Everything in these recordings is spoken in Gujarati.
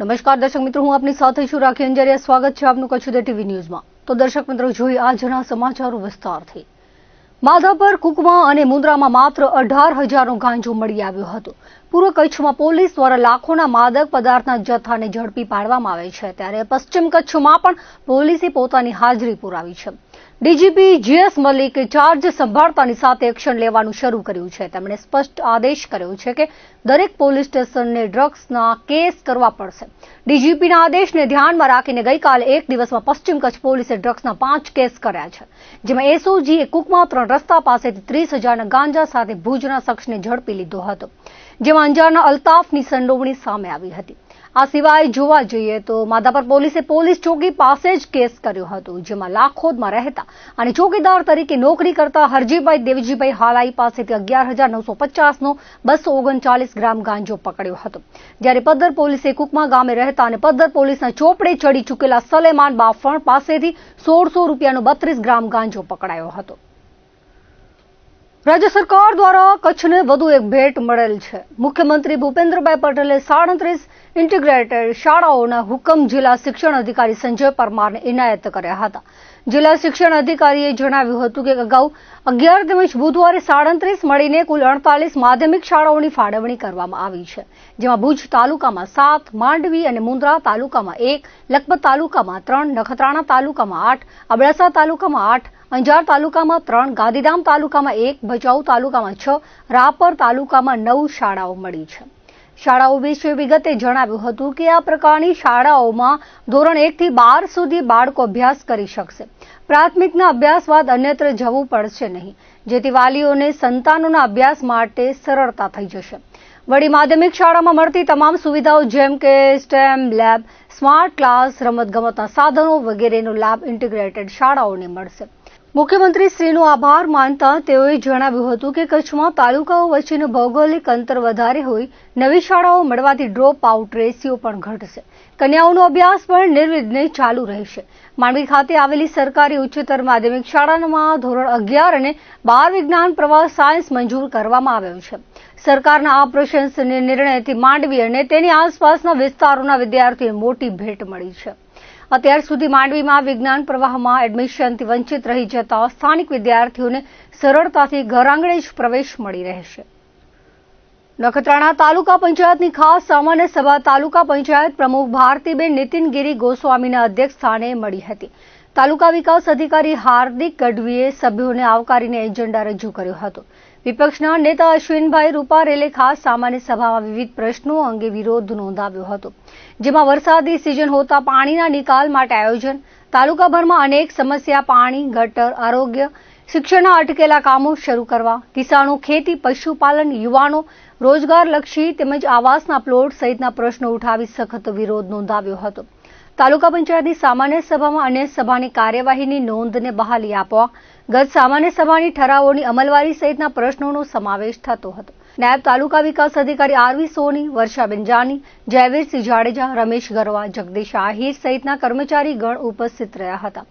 નમસ્કાર દર્શક મિત્રો, હું આપની સાથે છું રાખી અંજારિયા. સ્વાગત છે આપનું કચ્છ ઉદય ટીવી ન્યૂઝમાં. તો દર્શક મિત્રો, જોઈએ આજના સમાચારો વિસ્તારથી. માધાપર, કુકમા અને મુન્દ્રામાં માત્ર 18,000નો ગાંજો મળી આવ્યો હતો. પૂર્વ કચ્છમાં પોલીસ દ્વારા લાખોના માદક પદાર્થના જથ્થાને ઝડપી પાડવામાં આવે છે, ત્યારે પશ્ચિમ કચ્છમાં પણ પોલીસે પોતાની હાજરી પુરાવી છે. ડીજીપી જીએસ મલિકે ચાર્જ સંભાળતાની સાથે એક્શન લેવાનું શરૂ કર્યું છે. તેમણે સ્પષ્ટ આદેશ કર્યો છે કે દરેક પોલીસ સ્ટેશનને ડ્રગ્સના કેસ કરવા પડશે. ડીજીપીના આદેશને ધ્યાનમાં રાખીને ગઈકાલે એક દિવસમાં પશ્ચિમ કચ્છ પોલીસે ડ્રગ્સના 5 કેસ કર્યા છે, જેમાં એસઓજીએ કુકમા 3 રસ્તા પાસેથી 30,000ના ગાંજા સાથે ભુજના શખ્સને ઝડપી લીધો હતો, જેમાં અંજારના અલ્તાફની સંડોવણી સામે આવી હતી. આ સિવાય જોવા જઈએ તો માધાપર પોલીસે પોલીસ ચોકી પાસે જ કેસ કર્યો હતો, જેમાં લાખોદમાં રહેતા અને ચોકીદાર તરીકે નોકરી કરતા હરજીભાઈ દેવજીભાઈ હાલાઈ પાસેથી 11,950નો 239 ગ્રામ ગાંજો પકડ્યો હતો. જ્યારે પદ્ધર પોલીસે કુકમા ગામે રહેતા અને પદ્ધર પોલીસના ચોપડે ચડી ચૂકેલા સલેમાન બાફણ પાસેથી 1,600 રૂપિયાનો 32 ગ્રામ ગાંજો પકડાયો હતો. રાજ્ય સરકાર દ્વારા કચ્છને વધુ એક ભેટ મળેલ છે. મુખ્યમંત્રી ભૂપેન્દ્રભાઈ પટેલે 37 ઇન્ટિગ્રેટેડ શાળાઓના હુકમ જિલ્લા શિક્ષણ અધિકારી સંજય પરમારને ઇનાયત કર્યા હતા. જિલ્લા શિક્ષણ અધિકારીએ જણાવ્યું હતું કે અગાઉ 11 તેમજ બુધવારે 37 મળીને કુલ 48 માધ્યમિક શાળાઓની ફાળવણી કરવામાં આવી છે, જેમાં ભુજ તાલુકામાં 7, માંડવી અને મુન્દ્રા તાલુકામાં 1, લખપત તાલુકામાં 3, નખત્રાણા તાલુકામાં 8, અબડાસા તાલુકામાં 8, અંજાર તાલુકામાં 3, ગાંધીધામ તાલુકામાં 1, ભચાઉ તાલુકામાં 6, રાપર તાલુકામાં 9 શાળાઓ મળી છે. શાળાઓ વિશે વિગતે જણાવ્યું હતું કે આ પ્રકારની શાળાઓમાં ધોરણ 1 થી 12 સુધી બાળકો અભ્યાસ કરી શકશે. પ્રાથમિકના અભ્યાસ બાદ અન્યત્ર જવું પડશે નહીં, જેથી વાલીઓને સંતાનોના અભ્યાસ માટે સરળતા થઈ જશે. વળી માધ્યમિક શાળામાં મળતી તમામ સુવિધાઓ જેમ કે સ્ટેમ લેબ, સ્માર્ટ ક્લાસ, રમતગમતના સાધનો વગેરેનો લાભ ઇન્ટિગ્રેટેડ શાળાઓને મળશે. મુખ્યમંત્રી શ્રીનો આભાર માનતા તેઓએ જણાવ્યું હતું કે કચ્છમાં તાલુકાઓ વચ્ચેનું ભૌગોલિક અંતર વધારે હોય, નવી શાળાઓ મળવાથી ડ્રોપ આઉટ રેશિયો પણ ઘટશે. કન્યાઓનો અભ્યાસ પણ નિર્વિઘ્ને ચાલુ રહેશે. માંડવી ખાતે આવેલી સરકારી ઉચ્ચતર માધ્યમિક શાળામાં ધોરણ 11 અને 12 વિજ્ઞાન પ્રવાહ સાયન્સ મંજૂર કરવામાં આવ્યો છે. સરકારના આ પ્રશંસનીય નિર્ણયથી માંડવી અને તેની આસપાસના વિસ્તારોના વિદ્યાર્થીઓને મોટી ભેટ મળી છે. અત્યાર સુધી માંડવીમાં વિજ્ઞાન પ્રવાહમાં એડમિશનથી વંચિત રહી જતા સ્થાનિક વિદ્યાર્થીઓને સરળતાથી ઘર આંગણે જ પ્રવેશ મળી રહેશે. નખત્રાણા તાલુકા પંચાયતની ખાસ સામાન્ય સભા તાલુકા પંચાયત પ્રમુખ ભારતીબેન નીતિનગીરી ગોસ્વામીના અધ્યક્ષસ્થાને મળી હતી. તાલુકા વિકાસ અધિકારી હાર્દિક ગઢવીએ સભ્યોને આવકારીને એજન્ડા રજૂ કર્યો હતો. વિપક્ષના નેતા અશ્વિનભાઈ રૂપારેલે ખાસ સામાન્ય સભામાં વિવિધ પ્રશ્નો અંગે વિરોધ નોંધાવ્યો હતો, જેમાં વરસાદી સિઝન હોતા પાણીના નિકાલ માટે આયોજન, તાલુકાભરમાં અનેક સમસ્યા, પાણી, ગટર, આરોગ્ય, શિક્ષણના અટકેલા કામો શરૂ કરવા, કિસાનો, ખેતી, પશુપાલન, યુવાનો, રોજગારલક્ષી તેમજ આવાસના પ્લોટ સહિતના પ્રશ્નો ઉઠાવી સખત વિરોધ નોંધાવ્યો હતો. તાલુકા પંચાયતની સામાન્ય સભામાં અન્ય સભાની કાર્યવાહીની નોંધને બહાલી આપવા ગત સામાન્ય સભાની ઠરાવોની અમલવારી સહિતના પ્રશ્નોનો સમાવેશ થતો હતો. નાયબ તાલુકા વિકાસ અધિકારી આરવી સોની, વર્ષાબેન જાની, જયવીરસિંહ જાડેજા, રમેશ ગરવા, જગદીશ આહિર સહિતના કર્મચારી ગણ ઉપસ્થિત રહ્યા હતા.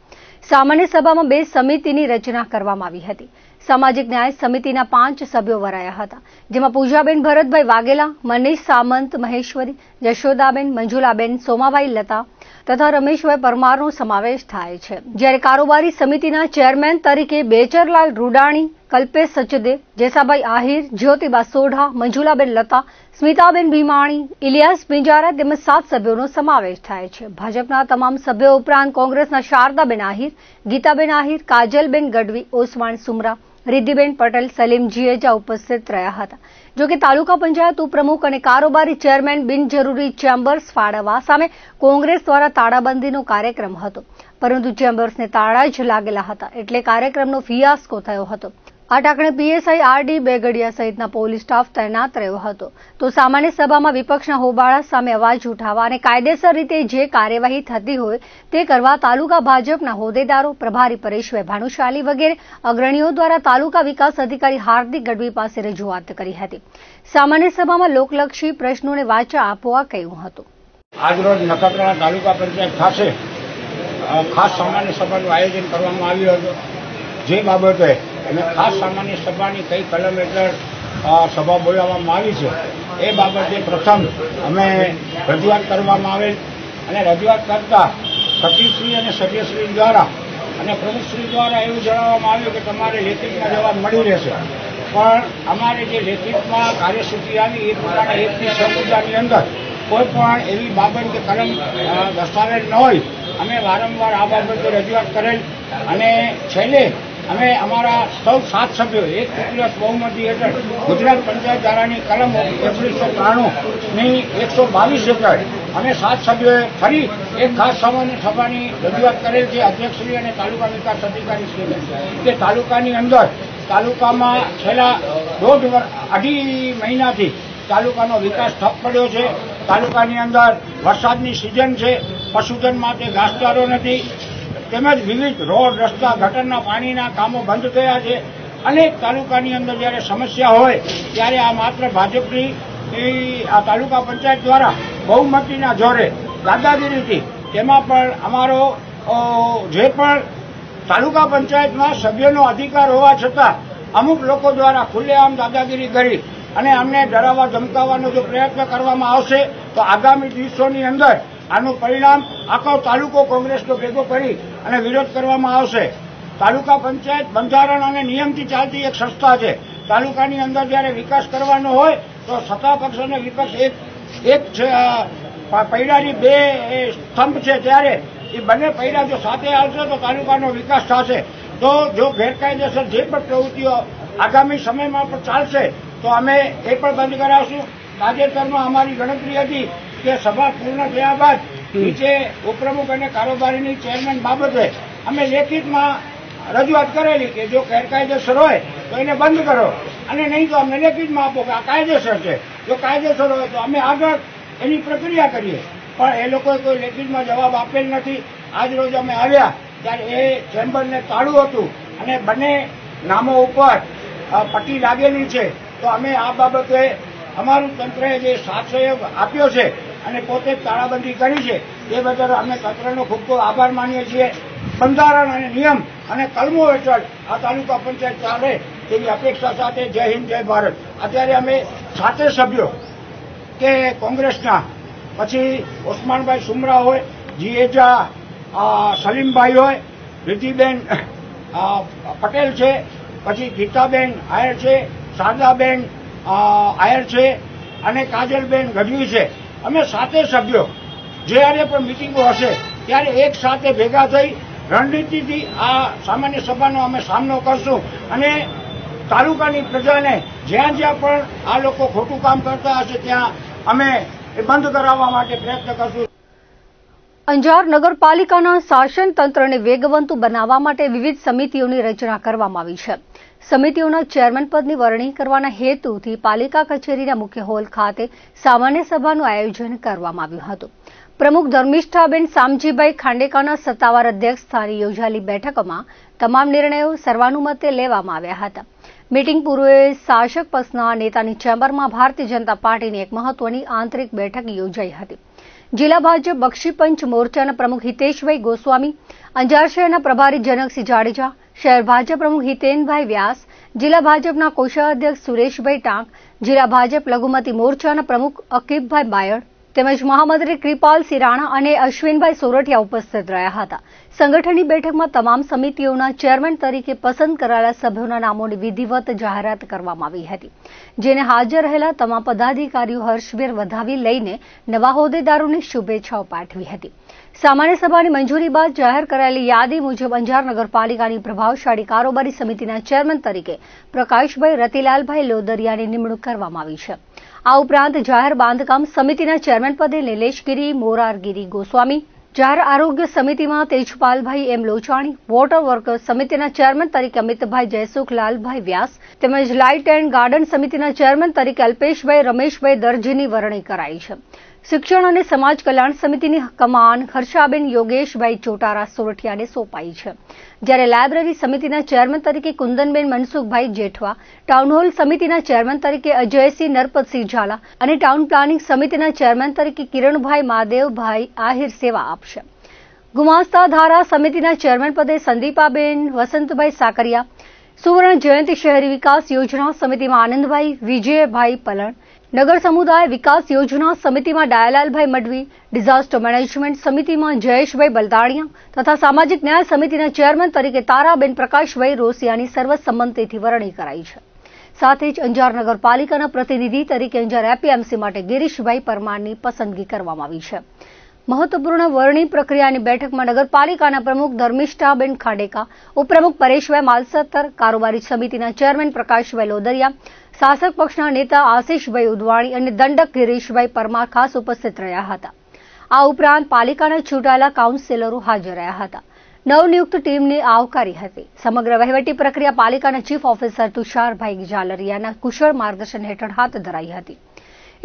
સામાન્ય સભામાં 2 સમિતિની રચના કરવામાં આવી હતી. સામાજિક ન્યાય સમિતિના 5 સભ્યો વરાયા હતા, જેમાં પૂજાબેન ભરતભાઈ વાઘેલા, મનીષ સામંત મહેશ્વરી, જશોદાબેન, મંજુલાબેન, સોમાભાઈ લતા તથા રમેશભાઈ પરમારનો સમાવેશ થાય છે. જ્યારે કારોબારી સમિતિના ચેરમેન તરીકે બેચરલાલ રૂડાણી, કલ્પેશ સચદેવ, જેસાભાઈ આહિર, જ્યોતિબા સોઢા, મંજુલાબેન લતા, સ્મિતાબેન ભીમાણી, ઇલિયાસ પિંજારા તેમજ 7 સભ્યોનો સમાવેશ થાય છે. ભાજપના તમામ સભ્યો ઉપરાંત કોંગ્રેસના શારદાબેન આહિર, ગીતાબેન આહિર, કાજલબેન ગઢવી, ઓસમાણ સુમરા, રિદ્ધિબેન પટેલ, સલીમ જીએજા ઉપસ્થિત રહ્યા હતા. જોકે તાલુકા પંચાયત ઉપપ્રમુખ અને કારોબારી ચેરમેન બિનજરૂરી ચેમ્બર્સ ફાળવવા સામે કોંગ્રેસ દ્વારા તાળાબંધીનો કાર્યક્રમ હતો, પરંતુ ચેમ્બર્સને તાળા જ લાગેલા હતા, એટલે કાર્યક્રમનો ફિયાસ્કો થયો હતો. આ ટાંકણે પીએસઆઈ આરડી બેગડિયા સહિતના પોલીસ સ્ટાફ તૈનાત રહ્યો હતો. તો સામાન્ય સભામાં વિપક્ષના હોબાળા સામે અવાજ ઉઠાવવા અને કાયદેસર રીતે જે કાર્યવાહી થતી હોય તે કરવા તાલુકા ભાજપના હોદ્દેદારો, પ્રભારી પરેશભાઈ ભાનુશાલી વગેરે અગ્રણીઓ દ્વારા તાલુકા વિકાસ અધિકારી હાર્દિક ગઢવી પાસે રજૂઆત કરી હતી. સામાન્ય સભામાં લોકલક્ષી પ્રશ્નોને વાચા આપવા કહ્યું હતું. આજરોજ નખત્રાણા તાલુકા પંચાયત ખાતે ખાસ સામાન્ય સભાનું આયોજન કરવામાં આવ્યું હતું. જે બાબતે અમે ખાસ સામાન્ય સભાની કઈ કલમ હેઠળ સભા બોલાવવામાં આવી છે એ બાબતે પ્રથમ અમે રજૂઆત કરવામાં આવેલ અને રજૂઆત કરતા સચિવશ્રી અને સભ્યશ્રી દ્વારા અને પ્રમુખશ્રી દ્વારા એવું જણાવવામાં આવ્યું કે તમારે લેખિતમાં જવાબ મળી રહેશે, પણ અમારે જે લેખિતમાં કાર્યસૂચિ આવી એ પ્રમાણે 1 થી 6 મુદ્દાની અંદર કોઈ પણ એવી બાબત કે કલમ દસ્તાવેજ ન હોય. અમે વારંવાર આ બાબતે રજૂઆત કરેલ અને છેલ્લે અમે અમારા સૌ 7 સભ્યો 1 તૃતીયાંશ બહુમતી હેઠળ ગુજરાત પંચાયત ધારાની કલમ 1993ની 122 હેઠળ અમે 7 સભ્યોએ ફરી એક ખાસ સામાન્ય સભાની રજૂઆત કરેલ છે અધ્યક્ષશ્રી અને તાલુકા વિકાસ અધિકારીશ્રીને કે તાલુકાની અંદર તાલુકામાં છેલ્લા 2.5 મહિનાથી તાલુકાનો વિકાસ ઠપ પડ્યો છે. તાલુકાની અંદર વરસાદની સિઝન છે, પશુધન માટે ઘાસચારો નથી, તેમજ વિવિધ રોડ રસ્તા ગટરના પાણીના કામો બંધ થયા છે. અનેક તાલુકાની અંદર જ્યારે સમસ્યા હોય ત્યારે આ માત્ર ભાજપની આ તાલુકા પંચાયત દ્વારા બહુમતીના જોરે દાદાગીરીથી તેમાં પણ અમારો જે પણ તાલુકા પંચાયતમાં સભ્યોનો અધિકાર હોવા છતાં અમુક લોકો દ્વારા ખુલ્લેઆમ દાદાગીરી કરી અને અમને ડરાવવા ધમકાવવાનો જો પ્રયત્ન કરવામાં આવશે તો આગામી દિવસોની અંદર આનું પરિણામ આખો તાલુકો કોંગ્રેસનો ભેગો કરી અને વિરોધ કરવામાં આવશે. તાલુકા પંચાયત બંધારણ અને નિયમથી ચાલતી એક સંસ્થા છે. તાલુકાની અંદર જ્યારે વિકાસ કરવાનો હોય તો સત્તા પક્ષ અને વિપક્ષ એક પૈડાની 2 સ્તંભ છે, ત્યારે એ બંને પૈડા જો સાથે આવશે તો તાલુકાનો વિકાસ થશે. તો જો ગેરકાયદેસર જે પણ પ્રવૃત્તિઓ આગામી સમયમાં પણ ચાલશે તો અમે એ પણ બંધ કરાવશું. તાજેતરમાં અમારી ગણતરી હતી કે સભા પૂર્ણ થયા બાદ નીચે ઉપપ્રમુખ અને કારોબારીની ચેરમેન બાબતે અમે લેખિતમાં રજૂઆત કરેલી કે જો ગેરકાયદેસર હોય તો એને બંધ કરો અને નહીં તો અમને લેખિતમાં આપો કે આ કાયદેસર છે. જો કાયદેસર હોય તો અમે આગળ એની પ્રક્રિયા કરીએ, પણ એ લોકોએ કોઈ લેખિતમાં જવાબ આપેલ નથી. આજ રોજ અમે આવ્યા ત્યારે એ ચેમ્બરને તાળું હતું અને બંને નામો ઉપર પટ્ટી લાગેલી છે. તો અમે આ બાબતે અમારું તંત્રએ જે સાથ સહયોગ આપ્યો છે અને પોતે તાળાબંધી કરી છે એ બદલ અમે તંત્રનો ખૂબ ખૂબ આભાર માનીએ છીએ. બંધારણ અને નિયમ અને કલમો હેઠળ આ તાલુકા પંચાયત ચાલે તેવી અપેક્ષા સાથે જય હિન્દ જય ભારત. અત્યારે અમે 7 સભ્યો કે કોંગ્રેસના, પછી ઓસમાનભાઈ સુમરા હોય, જીએજા સલીમભાઈ હોય, રિદ્ધિબેન પટેલ છે, પછી ગીતાબેન આયર છે, શારદાબેન આયર છે અને કાજલબેન ગઢવી છે. અમે 7 સભ્યો જ્યારે પણ મિટિંગો હશે ત્યારે એક સાથે ભેગા થઈ રણનીતિથી આ સામાન્ય સભાનો અમે સામનો કરશું અને તાલુકાની પ્રજાને જ્યાં જ્યાં પણ આ લોકો ખોટું કામ કરતા હશે ત્યાં અમે એ બંધ કરાવવા માટે પ્રયત્ન કરશું. અંજાર નગરપાલિકાના શાસન તંત્રને વેગવંતુ બનાવવા માટે વિવિધ સમિતિઓની રચના કરવામાં આવી છે. સમિતિઓના ચેરમેન પદની વરણી કરવાના હેતુથી પાલિકા કચેરીના મુખ્ય હોલ ખાતે સામાન્ય સભાનું આયોજન કરવામાં આવ્યું હતું. પ્રમુખ ધર્મિષ્ઠાબેન સામજીભાઈ ખાંડેકરના સત્તાવાર અધ્યક્ષ સ્થાને યોજાયેલી બેઠકમાં તમામ નિર્ણયો સર્વાનુમતે લેવામાં આવ્યા હતા. મીટિંગ પૂર્વે શાસક પક્ષના નેતાની ચેમ્બરમાં ભારતીય જનતા પાર્ટીની એક મહત્વની આંતરિક બેઠક યોજાઈ હતી. જિલ્લા ભાજપ બક્ષીપંચ મોરચાના પ્રમુખ હિતેશભાઈ ગોસ્વામી, અંજાર શહેરના પ્રભારી જનકસિંહ જાડેજા, શહેર ભાજપ પ્રમુખ હિતેનભાઈ વ્યાસ, જિલ્લા ભાજપના કોષાધ્યક્ષ સુરેશભાઈ ટાંક, જિલ્લા ભાજપ લઘુમતી મોરચાના પ્રમુખ અકીબભાઈ બાયડ તેમજ મહામંત્રી કૃપાલ સિરાણા અને અશ્વિનભાઈ સોરઠિયા ઉપસ્થિત રહ્યા હતા. સંગઠનની બેઠકમાં તમામ સમિતિઓના ચેરમેન તરીકે પસંદ કરાયેલા સભ્યોના નામોની વિધિવત જાહેરાત કરવામાં આવી હતી, જેને હાજર રહેલા તમામ પદાધિકારીઓ હર્ષભેર વધાવી લઈને નવા હોદ્દેદારોને શુભેચ્છાઓ પાઠવી હતી. સામાન્ય સભાની મંજૂરી બાદ જાહેર કરાયેલી યાદી મુજબ અંજાર નગરપાલિકાની પ્રભાવશાળી કારોબારી સમિતિના ચેરમેન તરીકે પ્રકાશભાઈ રતિલાલભાઈ લોદરિયાની નિમણૂક કરવામાં આવી છે. આ ઉપરાંત જાહેર બાંધકામ સમિતિના ચેરમેન પદે નિલેશગીરી મોરારગીરી ગોસ્વામી, જાહેર આરોગ્ય સમિતિમાં તેજપાલભાઈ એમ લોચાણી, વોટર વર્કર્સ સમિતિના ચેરમેન તરીકે અમિતભાઈ જયસુખલાલભાઈ વ્યાસ તેમજ લાઇટ એન્ડ ગાર્ડન સમિતિના ચેરમેન તરીકે અલ્પેશભાઈ રમેશભાઈ દરજીની વરણી કરાઈ છે. શિક્ષણ અને સમાજ કલ્યાણ સમિતિની કમાન હર્ષાબેન યોગેશભાઈ ચોટારા સોરઠિયાને સોંપાઈ છે, જ્યારે લાયબ્રેરી સમિતિના ચેરમેન તરીકે કુંદનબેન મનસુખભાઈ જેઠવા, ટાઉન હોલ સમિતિના ચેરમેન તરીકે અજયસિંહ નરપતસિંહ ઝાલા અને ટાઉન પ્લાનિંગ સમિતિના ચેરમેન તરીકે કિરણભાઈ મહાદેવભાઈ આહિર સેવા આપશે. ગુમાસ્તા ધારા સમિતિના ચેરમેન પદે સંદીપાબેન વસંતભાઈ સાકરિયા, સુવર્ણ જયંતિ શહેરી વિકાસ યોજના સમિતિમાં આનંદભાઈ વિજયભાઈ પલણ, નગર સમુદાય વિકાસ યોજના સમિતિમાં ડાયાલાલભાઈ મડવી, ડિઝાસ્ટર મેનેજમેન્ટ સમિતિમાં જયેશભાઈ બલદાણિયા તથા સામાજિક ન્યાય સમિતિના ચેરમેન તરીકે તારાબેન પ્રકાશભાઈ રોસિયાની સર્વસંમતિથી વરણી કરાઈ છે. સાથે જ અંજાર નગરપાલિકાના પ્રતિનિધિ તરીકે અંજાર એપીએમસી માટે ગિરીશભાઈ પરમારની પસંદગી કરવામાં આવી છે. મહત્વપૂર્ણ વરણી પ્રક્રિયાની બેઠકમાં નગરપાલિકાના પ્રમુખ ધર્મિષ્ઠાબેન ખાંડેકા, ઉપપ્રમુખ પરેશભાઈ માલસત્તર, કારોબારી સમિતિના ચેરમેન પ્રકાશભાઈ લોદરિયા, શાસક પક્ષના નેતા આશિષભાઈ ઉદવાણી અને દંડક ગિરીશભાઈ પરમાર ખાસ ઉપસ્થિત રહ્યા હતા. આ ઉપરાંત પાલિકાના ચૂંટાયેલા કાઉન્સિલરો હાજર રહ્યા હતા. નવનિયુક્ત ટીમને આવકારી હતી. સમગ્ર વહીવટી પ્રક્રિયા પાલિકાના ચીફ ઓફિસર તુષારભાઈ જાલરિયાના કુશળ માર્ગદર્શન હેઠળ હાથ ધરાઈ હતી.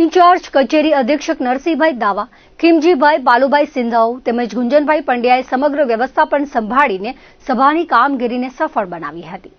ઇન્ચાર્જ કચેરી અધિક્ષક નરસિંહભાઈ દાવા, ખીમજીભાઈ બાલુભાઈ સિંધાઉ તેમજ ગુંજનભાઈ પંડ્યાએ સમગ્ર વ્યવસ્થાપન સંભાળીને સભાની કામગીરીને સફળ બનાવી હતી.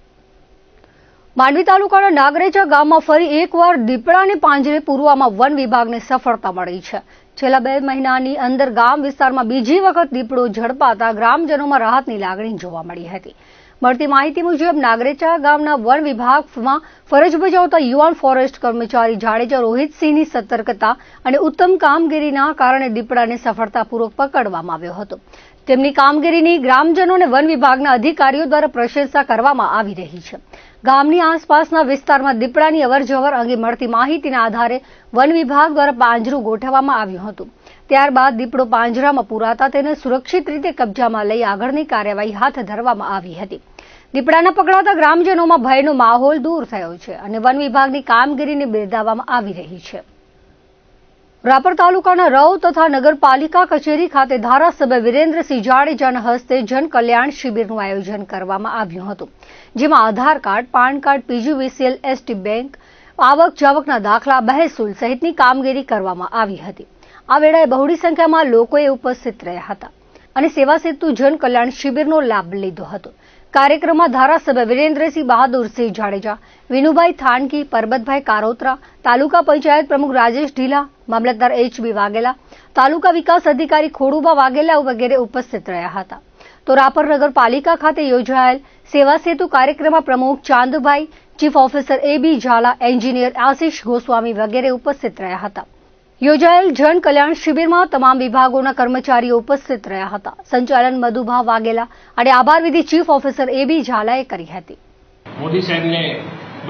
માંડવી તાલુકાના નાગરેજા ગામમાં ફરી એકવાર દીપડાને પાંજરે પૂરવામાં વન વિભાગને સફળતા મળી છે. છેલ્લા 2 મહિનાની અંદર ગામ વિસ્તારમાં બીજી વખત દીપડો ઝડપાતા ગ્રામજનોમાં રાહતની લાગણી જોવા મળી હતી. મળતી માહિતી મુજબ નાગરેચા ગામના વન વિભાગમાં ફરજ બજાવતા યુવાન ફોરેસ્ટ કર્મચારી જાડેજા રોહિતસિંહની સતર્કતા અને ઉત્તમ કામગીરીના કારણે દીપડાને સફળતાપૂર્વક પકડવામાં આવ્યો હતો. તેમની કામગીરીની ગ્રામજનો અને વન વિભાગના અધિકારીઓ દ્વારા પ્રશંસા કરવામાં આવી રહી છે. ગામની આસપાસના વિસ્તારમાં દીપડાની અવરજવર અંગે મળતી માહિતીના આધારે વન વિભાગ દ્વારા પાંજરું ગોઠવવામાં આવ્યું હતું. ત્યારબાદ દીપડો પાંજરામાં પૂરાતા તેને સુરક્ષિત રીતે કબજામાં લઈ આગળની કાર્યવાહી હાથ ધરવામાં આવી હતી. દીપડાના પકડાતા ગ્રામજનોમાં ભયનો માહોલ દૂર થયો છે અને વન વિભાગની કામગીરીને બિરદાવવામાં આવી રહી છે. રાપર તાલુકાના રવ તથા નગરપાલિકા કચેરી ખાતે ધારાસભ્ય વિરેન્દ્રસિંહ જાડેજાના હસ્તે જનકલ્યાણ શિબિરનું આયોજન કરવામાં આવ્યું હતું. જેમાં Aadhaar card, PAN card, PGVCL, ST bank, આવક જાવકના દાખલા, મહેસૂલ સહિતની કામગીરી કરવામાં આવી હતી. આ વેળાએ બહોળી સંખ્યામાં લોકોએ ઉપસ્થિત રહ્યા હતા અને સેવા સેતુ જન કલ્યાણ શિબિરનો લાભ લીધો હતો. કાર્યક્રમમાં ધારાસભ્ય વિરેન્દ્રસિંહ બહાદુરસિંહ જાડેજા, વિનુભાઈ થાનકી, પરબતભાઈ કારોત્રા, તાલુકા પંચાયત પ્રમુખ રાજેશ ઢીલા, મામલતદાર એચબી વાઘેલા, તાલુકા વિકાસ અધિકારી ખોડુબા વાઘેલા વગેરે ઉપસ્થિત રહ્યા હતા. તો રાપર નગરપાલિકા ખાતે યોજાયેલ સેવા સેતુ કાર્યક્રમમાં પ્રમુખ ચાંદભાઈ, ચીફ ઓફિસર એબી ઝાલા, એન્જિનિયર આશિષ ગોસ્વામી વગેરે ઉપસ્થિત રહ્યા હતા. યોજાયેલ જન કલ્યાણ શિબિરમાં તમામ વિભાગોના કર્મચારીઓ ઉપસ્થિત રહ્યા હતા. સંચાલન મધુભા વાઘેલા અને આભાર વિધિ ચીફ ઓફિસર એબી ઝાલાએ કરી હતી. મોદી સાહેબને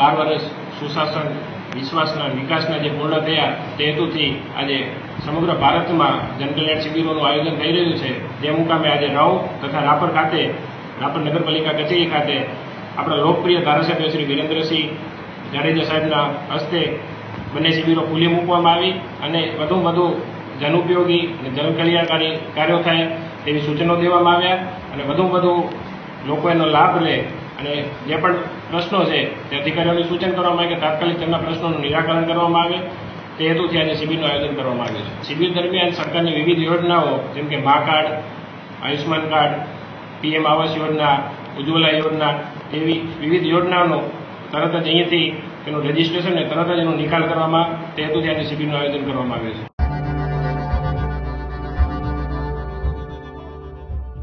12 વર્ષ સુશાસન, વિશ્વાસના વિકાસના જે પૂર્ણ થયા તે હેતુથી આજે સમગ્ર ભારતમાં જનકલ્યાણ શિબિરોનું આયોજન થઈ રહ્યું છે. જે મુકામે આજે રવ તથા રાપર ખાતે, રાપર નગરપાલિકા કચેરી ખાતે આપણા લોકપ્રિય ધારાસભ્ય શ્રી વિરેન્દ્રસિંહ જાડેજા સાહેબના હસ્તે બંને શિબિરો ખુલ્લી મૂકવામાં આવી અને વધુ જનઉપયોગી અને જનકલ્યાણકારી કાર્યો થાય તેવી સૂચનો દેવામાં આવ્યા અને વધુ લોકો એનો લાભ લે અને જે પણ પ્રશ્નો છે તે અધિકારીઓને સૂચન કરવામાં આવે કે તાત્કાલિક તેમના પ્રશ્નોનું નિરાકરણ કરવામાં આવે તે હેતુથી આજે શિબિરનું આયોજન કરવામાં આવ્યું છે. શિબિર દરમિયાન સરકારની વિવિધ યોજનાઓ જેમ કે મા card, Ayushman card, PM Awas Yojana, Ujjwala યોજના તેવી વિવિધ યોજનાઓનો તરત જ અહીંયાથી તેનું રજીસ્ટ્રેશન અને તરત જ એનો નિકાલ કરવામાં તે હેતુથી આજે શિબિરનું આયોજન કરવામાં આવ્યું છે.